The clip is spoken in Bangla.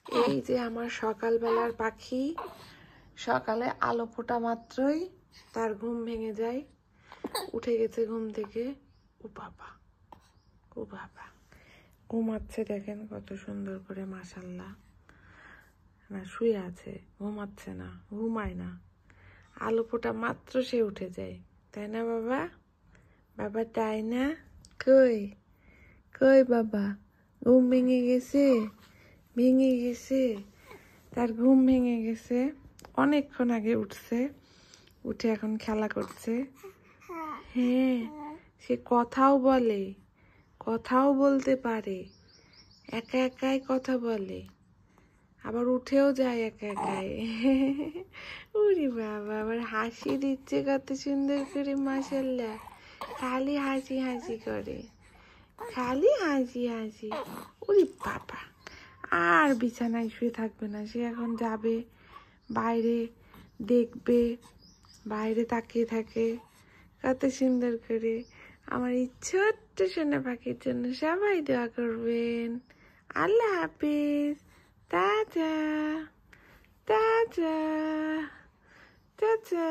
এই যে আমার সকালবেলার পাখি, সকালে আলো ফোটা মাত্রই তার ঘুম ভেঙে যায়। উঠে গেছে ঘুম থেকে। ও বাবা, ও বাবা, ঘুমাচ্ছে দেখেন কত সুন্দর করে, মাশাআল্লাহ। না, শুয়ে আছে, ঘুমাচ্ছে না, ঘুমায় না। আলো ফোটা মাত্র সে উঠে যায়, তাই না বাবা? বাবা তাই না? কই কই বাবা, ঘুম ভেঙে গেছে, ভেঙে গেছে, তার ঘুম ভেঙে গেছে। অনেকক্ষণ আগে উঠছে, উঠে এখন খেলা করছে। হ্যাঁ, সে কথাও বলে, কথাও বলতে পারে, একা একাই কথা বলে, আবার উঠেও যায় একা একাই। উরি বাবা, আবার হাসি দিচ্ছে কত সুন্দর করে, মাশাআল্লাহ। খালি হাসি হাসি করে, খালি হাসি হাসি। উরি বাবা, আর বিছানায় শুয়ে থাকবে না, সে এখন যাবে বাইরে, দেখবে, বাইরে তাকিয়ে থাকে কত সুন্দর করে। আমার এই ছোট্ট সোনা পাখির জন্য সবাই দোয়া করবেন। আল্লাহ হাফিজ, টাটা টাটা টাটা।